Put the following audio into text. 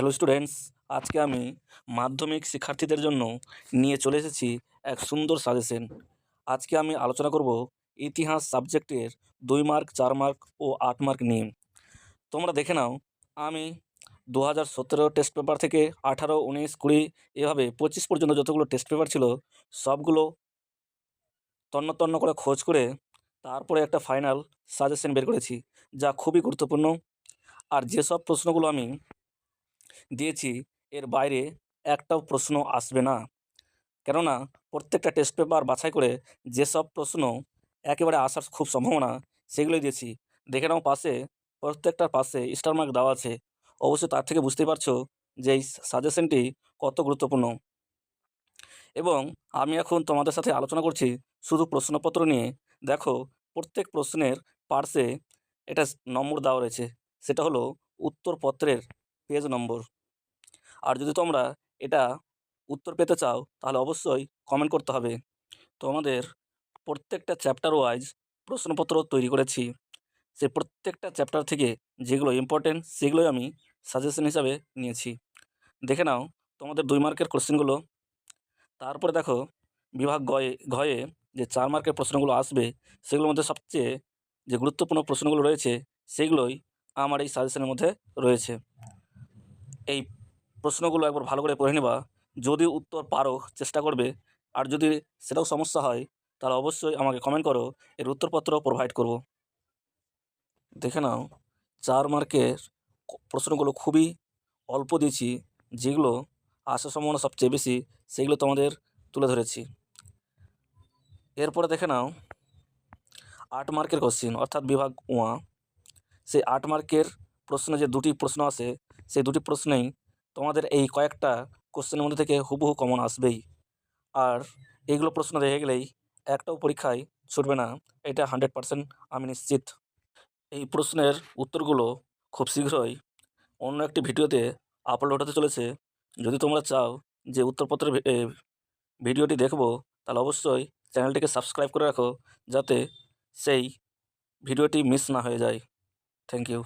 Hello students, আজকে আমি মাধ্যমিক শিক্ষার্থীদের জন্য নিয়ে চলে এসেছি এক সুন্দর সাজেশন। আজকে আমি আলোচনা করব ইতিহাস সাবজেক্টের 2 মার্ক, 4 মার্ক ও 8 মার্ক নিয়ে। তোমরা দেখে নাও, আমি 2017 টেস্ট পেপার থেকে 18, 19, 20 এভাবে 25 পর্যন্ত যতগুলো টেস্ট পেপার ছিল সবগুলো তন্ন তন্ন করে খোঁজ করে তারপরে একটা ফাইনাল সাজেশন বের করেছি, যা খুবই গুরুত্বপূর্ণ। আর যেসব প্রশ্নগুলো আমি দিয়েছি এর বাইরে একটাও প্রশ্ন আসবে না, কেননা প্রত্যেকটা টেস্ট পেপার বাছাই করে যেসব প্রশ্ন একেবারে আসার খুব সম্ভাবনা সেগুলোই দিয়েছি। দেখে নাও, পাশে প্রত্যেকটার পাশে স্টার মার্ক দেওয়া আছে। অবশ্যই তার থেকে বুঝতেই পারছো যে এই সাজেশনটি কত গুরুত্বপূর্ণ। এবং আমি এখন তোমাদের সাথে আলোচনা করছি শুধু প্রশ্নপত্র নিয়ে। দেখো, প্রত্যেক প্রশ্নের পার্শ্বে এটা নম্বর দেওয়া রয়েছে, সেটা হলো উত্তরপত্রের পেজ নম্বর। আর যদি তোমরা এটা উত্তর পেতে চাও তাহলে অবশ্যই কমেন্ট করতে হবে। তোমাদের প্রত্যেকটা চ্যাপ্টার ওয়াইজ প্রশ্নপত্র তৈরি করেছি। সেই প্রত্যেকটা চ্যাপ্টার থেকে যেগুলো ইম্পর্টেন্ট সেগুলোই আমি সাজেশন হিসাবে নিয়েছি। দেখে নাও তোমাদের 2 মার্কের কোশ্চেনগুলো। তারপরে দেখো বিভাগ ঘয়ে যে 4 মার্কের প্রশ্নগুলো আসবে সেগুলোর মধ্যে সবচেয়ে যে গুরুত্বপূর্ণ প্রশ্নগুলো রয়েছে সেগুলোই আমার এই সাজেশনের মধ্যে রয়েছে। এই প্রশ্নগুলো একবার ভালো করে পড়ে নেবা। যদি উত্তর পারো চেষ্টা করবে, আর যদি সেটাও সমস্যা হয় তাহলে অবশ্যই আমাকে কমেন্ট করো, এর উত্তরপত্র প্রোভাইড করব। দেখে নাও, 4 মার্কের প্রশ্নগুলো খুবই অল্প দিয়েছি, যেগুলো আসার সম্ভাবনা সবচেয়ে বেশি সেগুলো তোমাদের তুলে ধরেছি। এরপরে দেখে নাও 8 মার্কের কোশ্চিন, অর্থাৎ বিভাগ 1। সেই 8 মার্কের প্রশ্নে যে 2টি প্রশ্ন আসে সেই 2টি প্রশ্নেই তোমাদের এই কয়েকটা কোশ্চেনের মধ্যে থেকে হুবহু কমন আসবেই। আর এইগুলো প্রশ্ন দেখে গেলেই একটাও পরীক্ষায় ছুটবে না, এটা 100% আমি নিশ্চিত। এই প্রশ্নের উত্তরগুলো খুব শীঘ্রই অন্য একটি ভিডিওতে আপলোড হতে চলেছে। যদি তোমরা চাও যে উত্তরপত্রের ভিডিওটি দেখব, তাহলে অবশ্যই চ্যানেলটিকে সাবস্ক্রাইব করে রাখো, যাতে সেই ভিডিওটি মিস না হয়ে যায়। Thank you.